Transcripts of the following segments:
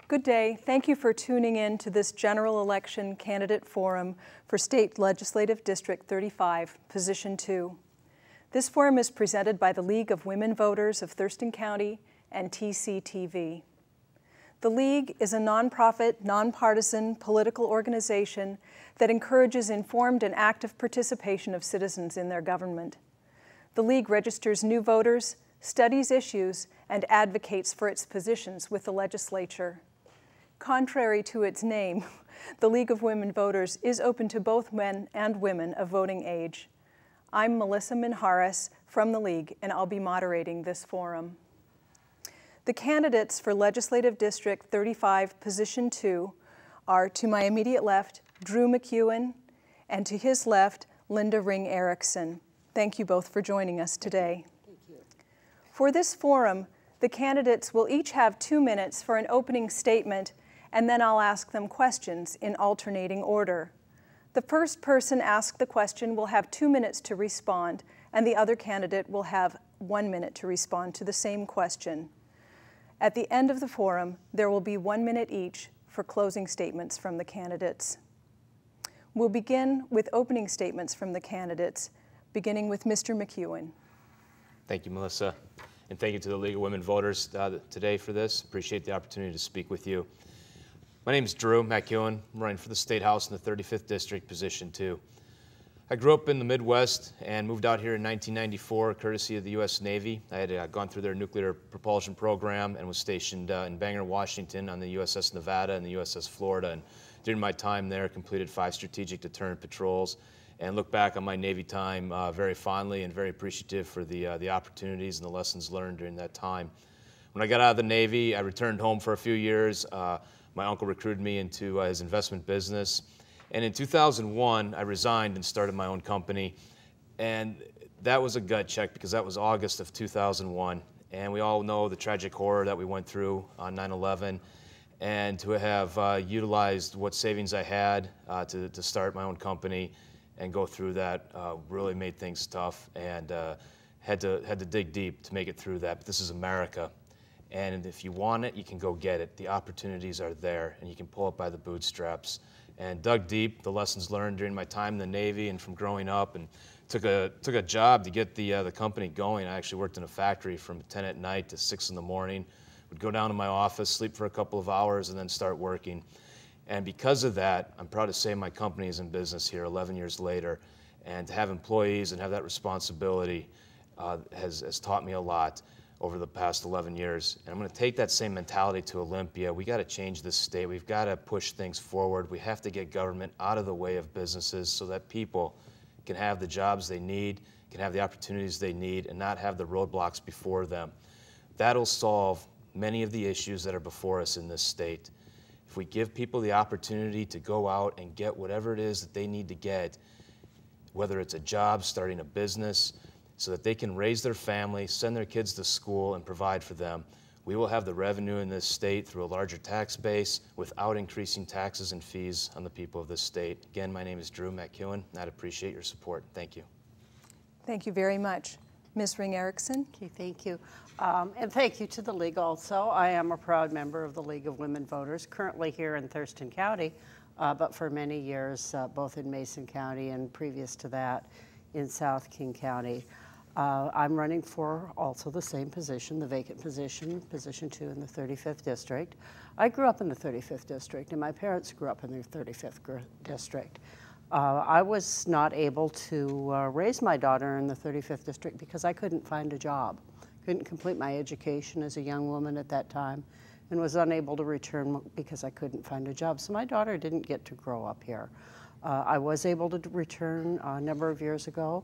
Good day. Thank you for tuning in to this general election candidate forum for State Legislative District 35, Position 2. This forum is presented by the League of Women Voters of Thurston County and TCTV. The League is a nonprofit, nonpartisan political organization that encourages informed and active participation of citizens in their government. The League registers new voters, studies issues, and advocates for its positions with the legislature. Contrary to its name, the League of Women Voters is open to both men and women of voting age. I'm Melissa Minharas from the League, and I'll be moderating this forum. The candidates for Legislative District 35, Position 2 are, to my immediate left, Drew McEwen, and to his left, Linda Ring Erickson. Thank you both for joining us today. Thank you. For this forum, the candidates will each have 2 minutes for an opening statement, and then I'll ask them questions in alternating order. The first person asked the question will have 2 minutes to respond, and the other candidate will have 1 minute to respond to the same question. At the end of the forum, there will be 1 minute each for closing statements from the candidates. We'll begin with opening statements from the candidates, beginning with Mr. McEwen. Thank you, Melissa, and thank you to the League of Women Voters today for this. Appreciate the opportunity to speak with you. My name is Drew McEwen. I'm running for the State House in the 35th District, Position 2. I grew up in the Midwest and moved out here in 1994, courtesy of the U.S. Navy. I had gone through their nuclear propulsion program and was stationed in Bangor, Washington on the USS Nevada and the USS Florida. And during my time there, completed 5 strategic deterrent patrols and look back on my Navy time very fondly and very appreciative for the opportunities and the lessons learned during that time. When I got out of the Navy, I returned home for a few years. My uncle recruited me into his investment business. And in 2001, I resigned and started my own company. And that was a gut check because that was August of 2001. And we all know the tragic horror that we went through on 9/11. And to have utilized what savings I had to start my own company and go through that really made things tough, and had to dig deep to make it through that. But this is America. And if you want it, you can go get it. The opportunities are there, and you can pull it by the bootstraps. And dug deep, the lessons learned during my time in the Navy and from growing up, and took a job to get the company going. I actually worked in a factory from 10 at night to 6 in the morning. Would go down to my office, sleep for a couple of hours, and then start working. And because of that, I'm proud to say my company is in business here 11 years later. And to have employees and have that responsibility has taught me a lot over the past 11 years. And I'm going to take that same mentality to Olympia. We got to change this state. We've got to push things forward. We have to get government out of the way of businesses so that people can have the jobs they need, can have the opportunities they need, and not have the roadblocks before them. That'll solve many of the issues that are before us in this state. If we give people the opportunity to go out and get whatever it is that they need to get, whether it's a job, starting a business, so that they can raise their family, send their kids to school, and provide for them, we will have the revenue in this state through a larger tax base without increasing taxes and fees on the people of this state. Again, my name is Drew McEwen, and I'd appreciate your support. Thank you. Thank you very much. Ms. Ring Erickson. Okay, thank you. And thank you to the League also. I am a proud member of the League of Women Voters, currently here in Thurston County, but for many years, both in Mason County and previous to that in South King County. I'm running for also the same position, the vacant position, Position 2 in the 35th District. I grew up in the 35th District, and my parents grew up in the 35th District. I was not able to raise my daughter in the 35th District because I couldn't find a job. Couldn't complete my education as a young woman at that time, and was unable to return because I couldn't find a job. So my daughter didn't get to grow up here. I was able to return a number of years ago.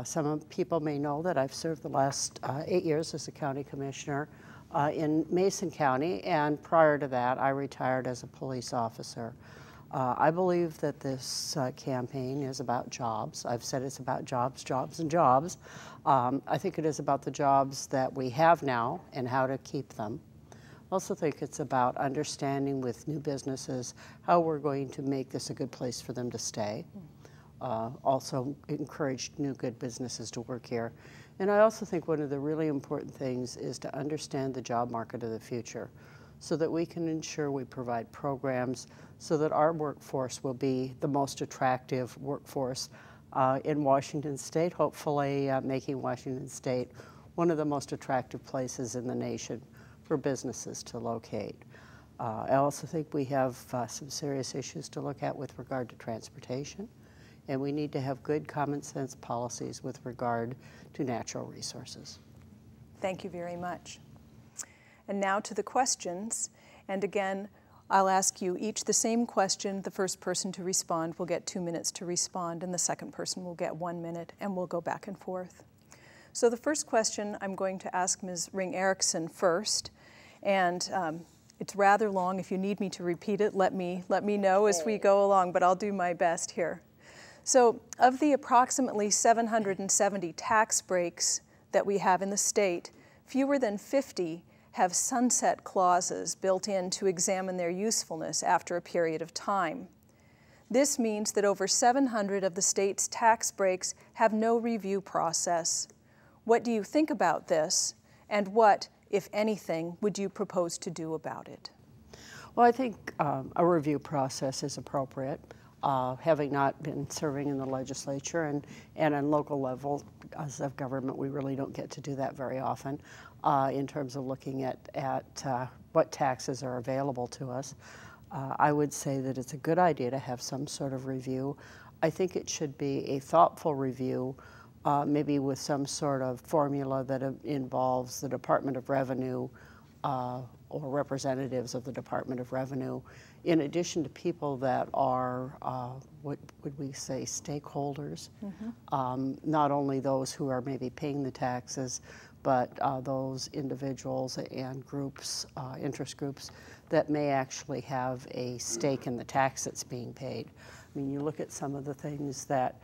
Some people may know that I've served the last 8 years as a county commissioner in Mason County, and prior to that, I retired as a police officer. I believe that this campaign is about jobs. I've said it's about jobs, jobs, and jobs. I think it is about the jobs that we have now and how to keep them. I also think it's about understanding with new businesses how we're going to make this a good place for them to stay. Also encourage new good businesses to work here. And I also think one of the really important things is to understand the job market of the future. so that we can ensure we provide programs so that our workforce will be the most attractive workforce in Washington State, hopefully making Washington State one of the most attractive places in the nation for businesses to locate. I also think we have some serious issues to look at with regard to transportation, and we need to have good common sense policies with regard to natural resources. Thank you very much. And now to the questions. And again, I'll ask you each the same question. The first person to respond will get 2 minutes to respond, and the second person will get 1 minute, and we'll go back and forth. So the first question I'm going to ask Ms. Ring-Erickson first, and it's rather long. If you need me to repeat it, let me know as we go along, but I'll do my best here. So of the approximately 770 tax breaks that we have in the state, fewer than 50 have sunset clauses built in to examine their usefulness after a period of time. This means that over 700 of the state's tax breaks have no review process. What do you think about this, and what, if anything, would you propose to do about it? Well, I think a review process is appropriate. Having not been serving in the legislature and on local level as of government, we really don't get to do that very often in terms of looking at what taxes are available to us. I would say that it's a good idea to have some sort of review. I think it should be a thoughtful review, maybe with some sort of formula that involves the Department of Revenue or representatives of the Department of Revenue, in addition to people that are, what would we say, stakeholders, not only those who are maybe paying the taxes, but those individuals and groups, interest groups, that may actually have a stake in the tax that's being paid. I mean, you look at some of the things that,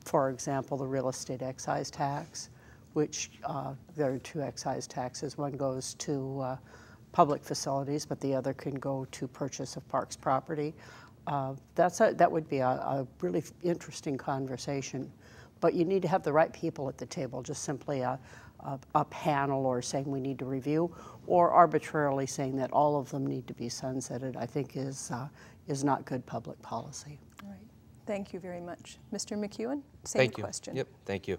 for example, the real estate excise tax, which there are two excise taxes. One goes to public facilities, but the other can go to purchase of parks property. That would be a really interesting conversation. But you need to have the right people at the table, just simply a panel or saying we need to review, or arbitrarily saying that all of them need to be sunsetted, I think is not good public policy. All right. Thank you very much. Mr. McEwen, same question. Yep, thank you.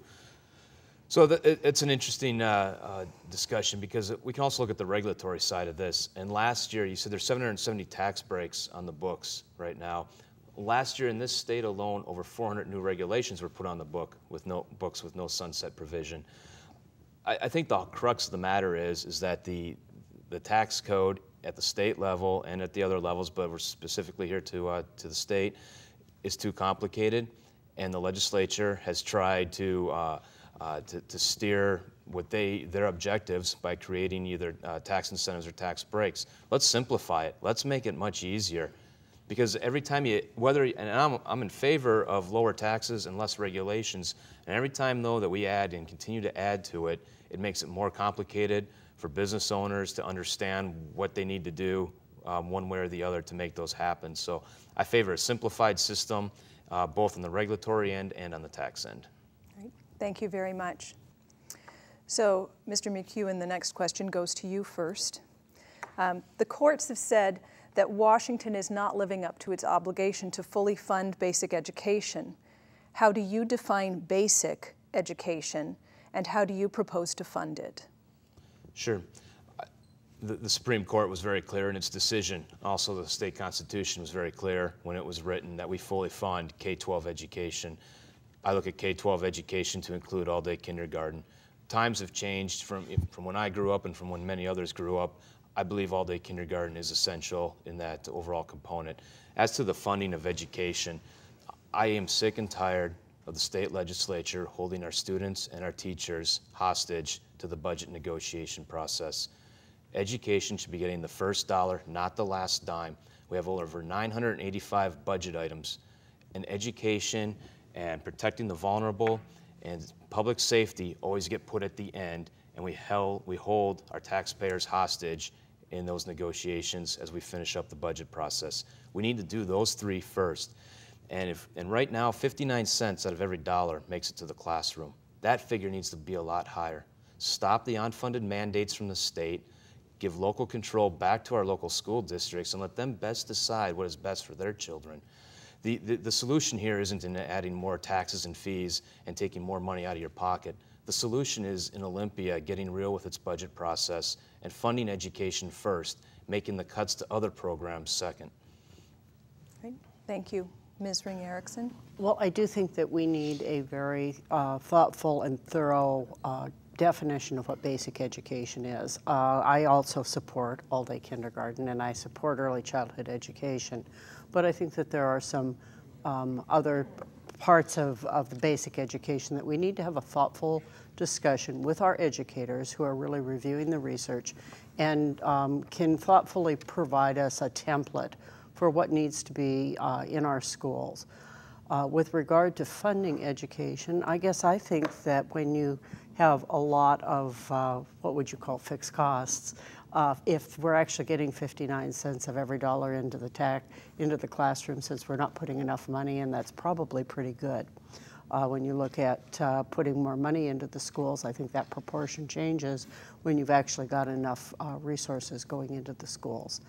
So it's an interesting discussion because we can also look at the regulatory side of this. And last year, you said there's 770 tax breaks on the books right now. Last year in this state alone, over 400 new regulations were put on the books with no sunset provision. I think the crux of the matter is that the tax code at the state level and at the other levels, but we're specifically here to the state, is too complicated, and the legislature has tried to steer their objectives by creating either tax incentives or tax breaks. Let's simplify it. Let's make it much easier, because every time I'm in favor of lower taxes and less regulations, and every time though that we add and continue to add to it, it makes it more complicated for business owners to understand what they need to do one way or the other to make those happen. So I favor a simplified system, both on the regulatory end and on the tax end. Right. Thank you very much. So, Mr. McEwen, the next question goes to you first. The courts have said that Washington is not living up to its obligation to fully fund basic education. How do you define basic education, and how do you propose to fund it? Sure. The Supreme Court was very clear in its decision. Also, the state constitution was very clear when it was written that we fully fund K-12 education. I look at K-12 education to include all-day kindergarten. Times have changed from when I grew up and from when many others grew up. I believe all-day kindergarten is essential in that overall component. As to the funding of education, I am sick and tired of the state legislature holding our students and our teachers hostage to the budget negotiation process. Education should be getting the first dollar, not the last dime. We have over 985 budget items, and education and protecting the vulnerable and public safety always get put at the end, and we hold our taxpayers hostage in those negotiations as we finish up the budget process. We need to do those three first. And right now, 59 cents out of every dollar makes it to the classroom. That figure needs to be a lot higher. Stop the unfunded mandates from the state. give local control back to our local school districts and let them best decide what is best for their children. The solution here isn't in adding more taxes and fees and taking more money out of your pocket. The solution is in Olympia getting real with its budget process and funding education first, making the cuts to other programs second. Great. Thank you. Ms. Ring-Erickson? Well, I do think that we need a very thoughtful and thorough definition of what basic education is. I also support all-day kindergarten and I support early childhood education, but I think that there are some other parts of the basic education that we need to have a thoughtful discussion with our educators who are really reviewing the research and can thoughtfully provide us a template for what needs to be in our schools. With regard to funding education, I guess I think that when you have a lot of what would you call fixed costs, if we're actually getting 59 cents of every dollar into the classroom, since we're not putting enough money in, that's probably pretty good. When you look at putting more money into the schools, I think that proportion changes when you've actually got enough resources going into the schools.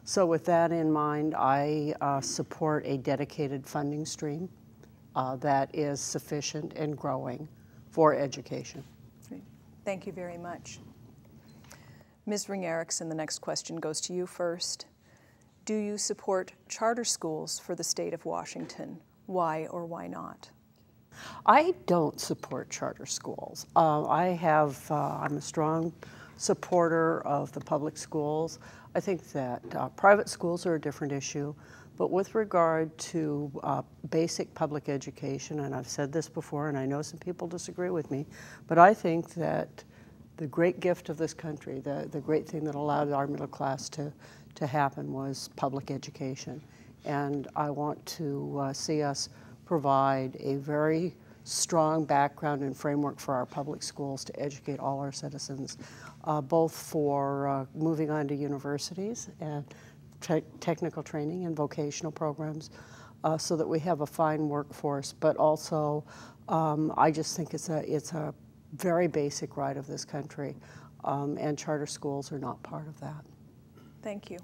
So with that in mind, I support a dedicated funding stream that is sufficient and growing for education. Great. Thank you very much. Ms. Ring-Erickson, the next question goes to you first. Do you support charter schools for the state of Washington? Why or why not? I don't support charter schools. I'm a strong supporter of the public schools. I think that private schools are a different issue, but with regard to basic public education, and I've said this before, and I know some people disagree with me, but I think that the great gift of this country, the great thing that allowed our middle class to happen was public education. And I want to see us provide a very strong background and framework for our public schools to educate all our citizens, both for moving on to universities and technical training and vocational programs, so that we have a fine workforce. But also, I just think it's a very basic right of this country, and charter schools are not part of that. Thank you.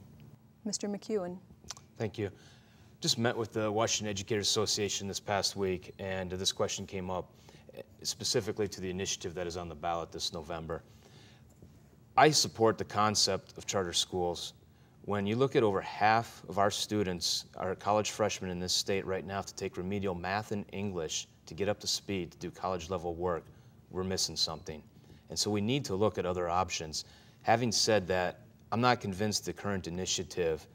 Mr. McEwen. Thank you. Just met with the Washington Educators Association this past week, and this question came up specifically to the initiative that is on the ballot this November. I support the concept of charter schools. When you look at over half of our students, our college freshmen in this state right now, have to take remedial math and English to get up to speed to do college level work, we're missing something. And so we need to look at other options. Having said that, I'm not convinced the current initiative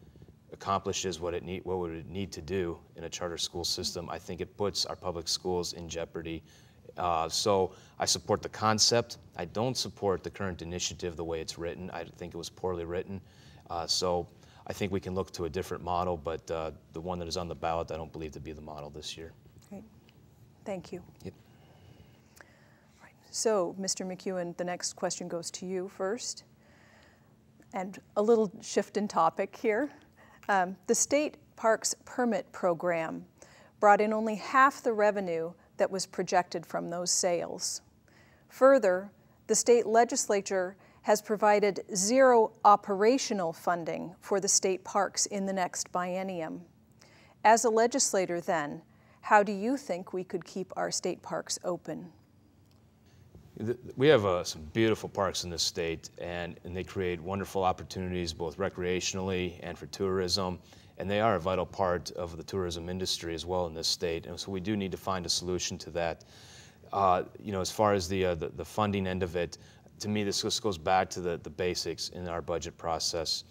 accomplishes what it would need to do in a charter school system. I think it puts our public schools in jeopardy. So I support the concept. I don't support the current initiative the way it's written. I think it was poorly written. So I think we can look to a different model, but the one that is on the ballot, I don't believe to be the model this year. Great. Thank you. Yep. Right. So, Mr. McEwen, the next question goes to you first. And a little shift in topic here. The state parks permit program brought in only half the revenue that was projected from those sales. Further, the state legislature has provided zero operational funding for the state parks in the next biennium. As a legislator then, how do you think we could keep our state parks open? We have some beautiful parks in this state, and they create wonderful opportunities both recreationally and for tourism, and they are a vital part of the tourism industry as well in this state, and so we do need to find a solution to that. As far as the funding end of it, to me this just goes back to the basics in our budget process,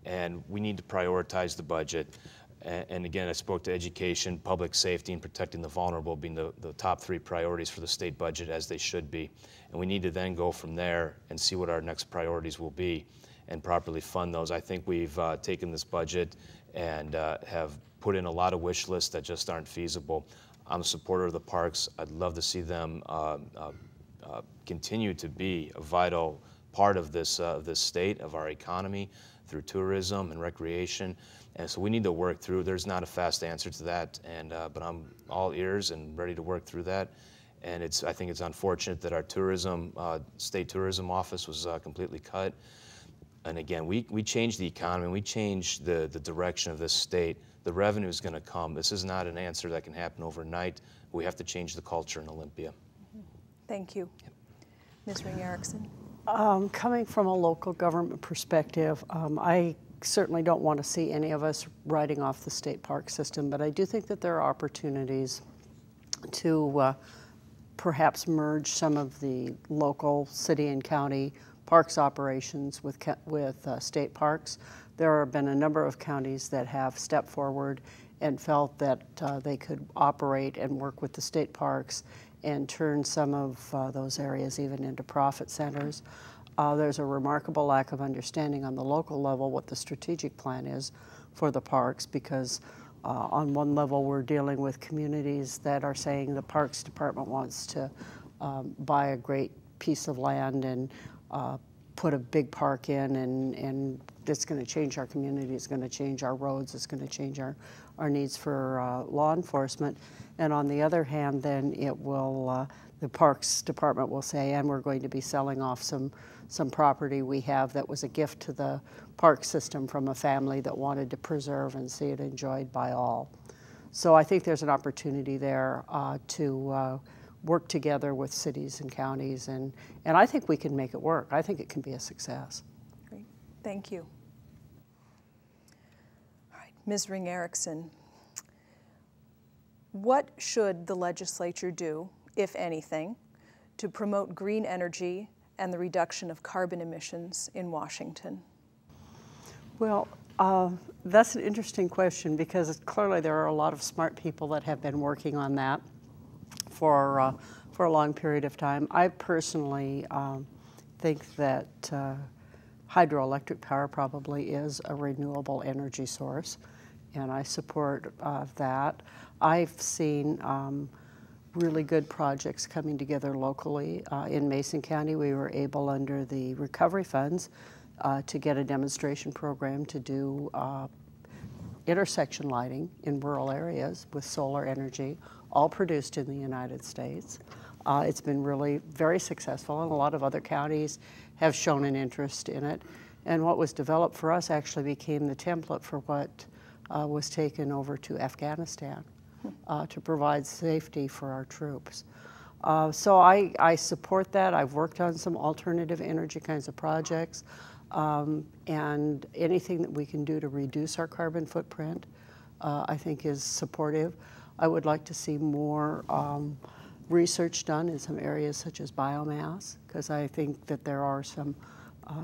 and we need to prioritize the budget. And again, I spoke to education, public safety, and protecting the vulnerable being the top three priorities for the state budget, as they should be. And we need to then go from there and see what our next priorities will be and properly fund those. I think we've taken this budget and have put in a lot of wish lists that just aren't feasible. I'm a supporter of the parks. I'd love to see them continue to be a vital part of this state, of our economy, through tourism and recreation. And so we need to work through. There's not a fast answer to that, but I'm all ears and ready to work through that. And I think it's unfortunate that our state tourism office was completely cut. And again, we change the economy, we change the direction of this state, the revenue is going to come. This is not an answer that can happen overnight. We have to change the culture in Olympia. Thank you. Yep. Ms. Ring-Erickson. Coming from a local government perspective, I certainly don't want to see any of us writing off the state park system, but I do think that there are opportunities to perhaps merge some of the local city and county parks operations with state parks. There have been a number of counties that have stepped forward and felt that they could operate and work with the state parks and turn some of those areas even into profit centers. There's a remarkable lack of understanding on the local level what the strategic plan is for the parks, because on one level we're dealing with communities that are saying the Parks Department wants to buy a great piece of land and put a big park in, and it's going to change our community, it's going to change our roads, it's going to change our needs for law enforcement. And on the other hand, then it will, the Parks Department will say, and we're going to be selling off some property we have that was a gift to the park system from a family that wanted to preserve and see it enjoyed by all. So I think there's an opportunity there to work together with cities and counties, and I think we can make it work. I think it can be a success. Great, thank you. All right, Ms. Ring-Erickson, what should the legislature do, if anything, to promote green energy and the reduction of carbon emissions in Washington? Well, that's an interesting question, because clearly there are a lot of smart people that have been working on that for a long period of time. I personally think that hydroelectric power probably is a renewable energy source, and I support that. I've seen really good projects coming together locally. In Mason County, we were able, under the recovery funds, to get a demonstration program to do intersection lighting in rural areas with solar energy, all produced in the United States. It's been really very successful, and a lot of other counties have shown an interest in it. And what was developed for us actually became the template for what was taken over to Afghanistan to provide safety for our troops. So I support that. I've worked on some alternative energy kinds of projects, and anything that we can do to reduce our carbon footprint, I think is supportive. I would like to see more research done in some areas such as biomass, because I think that there are some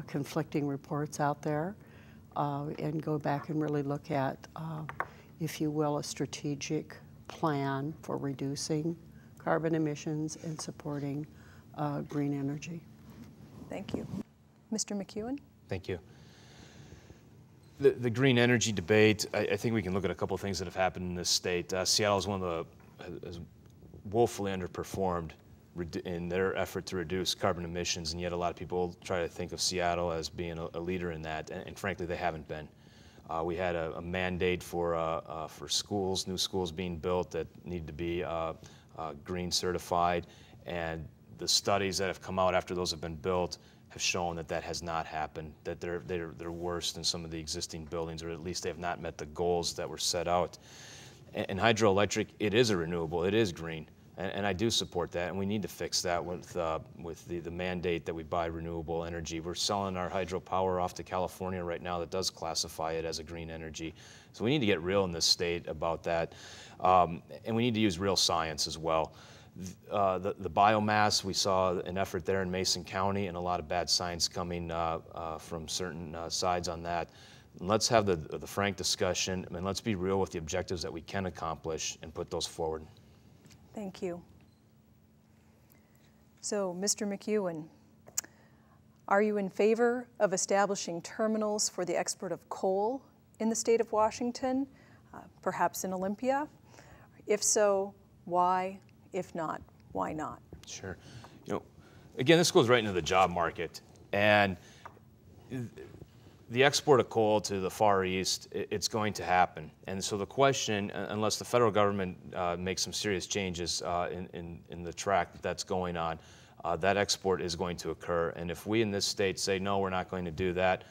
conflicting reports out there, and go back and really look at, if you will, a strategic plan for reducing carbon emissions and supporting green energy. Thank you. Mr. McEwen? Thank you. The green energy debate, I think we can look at a couple of things that have happened in this state. Seattle is has woefully underperformed in their effort to reduce carbon emissions, and yet a lot of people try to think of Seattle as being a leader in that, and frankly, they haven't been. We had a mandate for schools, new schools being built that need to be green certified, and the studies that have come out after those have been built have shown that that has not happened, that they're worse than some of the existing buildings, or at least they have not met the goals that were set out. And hydroelectric, it is a renewable, it is green, and I do support that, and we need to fix that with the mandate that we buy renewable energy. We're selling our hydropower off to California right now that does classify it as a green energy. So we need to get real in this state about that, and we need to use real science as well. The biomass, we saw an effort there in Mason County, and a lot of bad science coming from certain sides on that. Let's have the frank discussion, and let's be real with the objectives that we can accomplish and put those forward. Thank you. So, Mr. McEwen, are you in favor of establishing terminals for the export of coal in the state of Washington, perhaps in Olympia? If so, why? If not, why not? Sure. You know, again, this goes right into the job market, and the export of coal to the Far East, it's going to happen. And so the question, unless the federal government makes some serious changes in the track that's going on, that export is going to occur. And if we in this state say, no, we're not going to do that,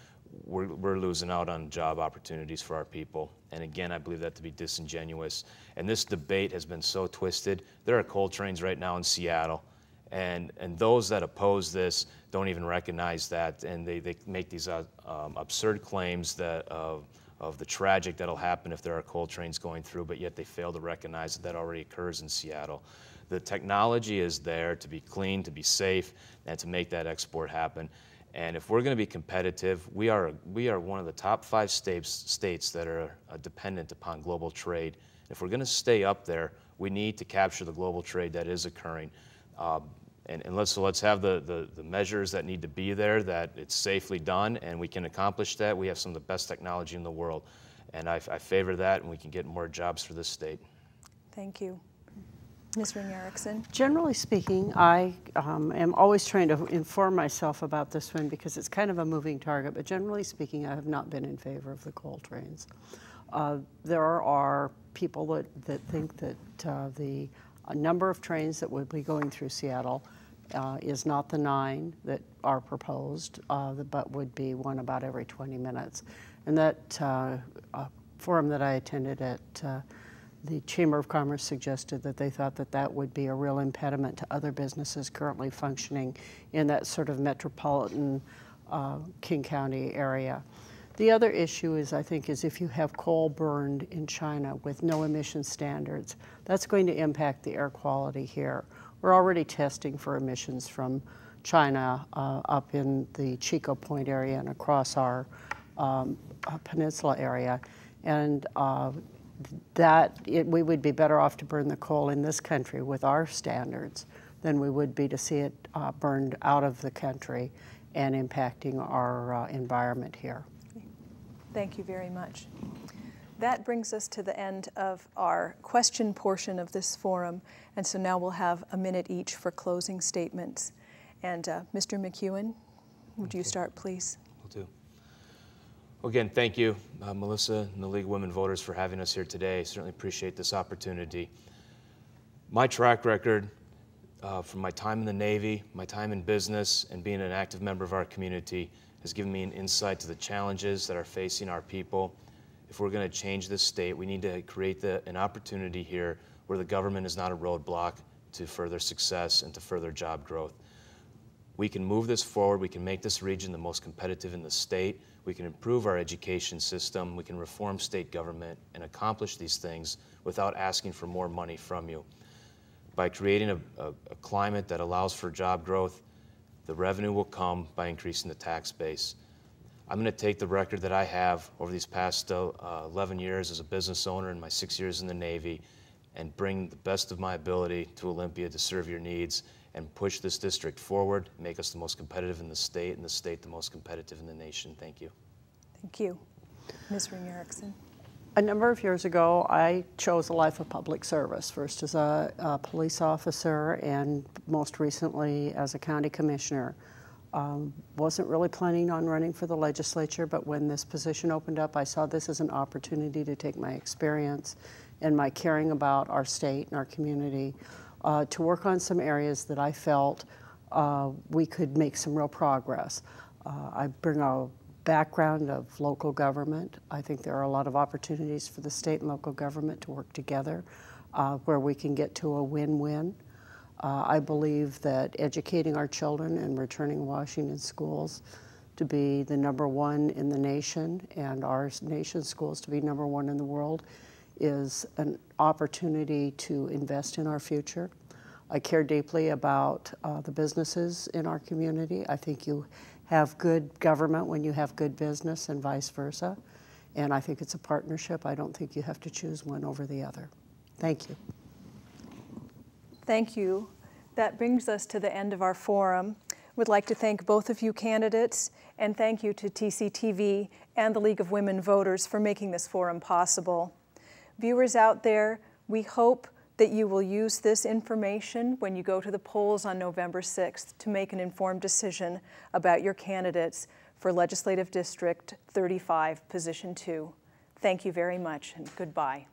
we're losing out on job opportunities for our people. And again, I believe that to be disingenuous. And this debate has been so twisted. There are coal trains right now in Seattle, and those that oppose this don't even recognize that, and they make these absurd claims that of the tragic that'll happen if there are coal trains going through, but yet they fail to recognize that already occurs in Seattle. The technology is there to be clean, to be safe, and to make that export happen. And if we're going to be competitive, we are one of the top 5 states that are dependent upon global trade. If we're going to stay up there, we need to capture the global trade that is occurring. And let's have the measures that need to be there, that it's safely done, and we can accomplish that. We have some of the best technology in the world, and I favor that, and we can get more jobs for this state. Thank you. Ms. Ring-Erickson. Generally speaking, I am always trying to inform myself about this one because it's kind of a moving target, but generally speaking, I have not been in favor of the coal trains. There are people that think that the number of trains that would be going through Seattle is not the 9 that are proposed, but would be one about every 20 minutes. And that forum that I attended at the Chamber of Commerce suggested that they thought that that would be a real impediment to other businesses currently functioning in that sort of metropolitan King County area. The other issue is, I think, is if you have coal burned in China with no emission standards, that's going to impact the air quality here. We're already testing for emissions from China up in the Chico Point area and across our peninsula area. And we would be better off to burn the coal in this country with our standards than we would be to see it burned out of the country and impacting our environment here. Thank you very much. That brings us to the end of our question portion of this forum, and so now we'll have a minute each for closing statements. And Mr. McEwen, would you start, please? Will do. Well, again, thank you, Melissa and the League of Women Voters, for having us here today. Certainly appreciate this opportunity. My track record from my time in the Navy, my time in business, and being an active member of our community has given me an insight to the challenges that are facing our people. If we're going to change this state, we need to create an opportunity here where the government is not a roadblock to further success and to further job growth. We can move this forward. We can make this region the most competitive in the state. We can improve our education system. We can reform state government and accomplish these things without asking for more money from you. By creating a climate that allows for job growth, the revenue will come by increasing the tax base. I'm going to take the record that I have over these past 11 years as a business owner and my 6 years in the Navy and bring the best of my ability to Olympia to serve your needs and push this district forward, make us the most competitive in the state and the state the most competitive in the nation. Thank you. Thank you. Ms. Ring-Erickson. A number of years ago, I chose a life of public service, first as a police officer and most recently as a county commissioner. Wasn't really planning on running for the legislature, but when this position opened up, I saw this as an opportunity to take my experience and my caring about our state and our community to work on some areas that I felt we could make some real progress. I bring a background of local government. I think there are a lot of opportunities for the state and local government to work together where we can get to a win-win. I believe that educating our children and returning Washington schools to be the #1 in the nation and our nation's schools to be #1 in the world is an opportunity to invest in our future. I care deeply about the businesses in our community. I think you have good government when you have good business and vice versa. And I think it's a partnership. I don't think you have to choose one over the other. Thank you. Thank you. That brings us to the end of our forum. We'd like to thank both of you candidates and thank you to TCTV and the League of Women Voters for making this forum possible. Viewers out there, we hope that you will use this information when you go to the polls on November 6th to make an informed decision about your candidates for Legislative District 35, Position 2. Thank you very much and goodbye.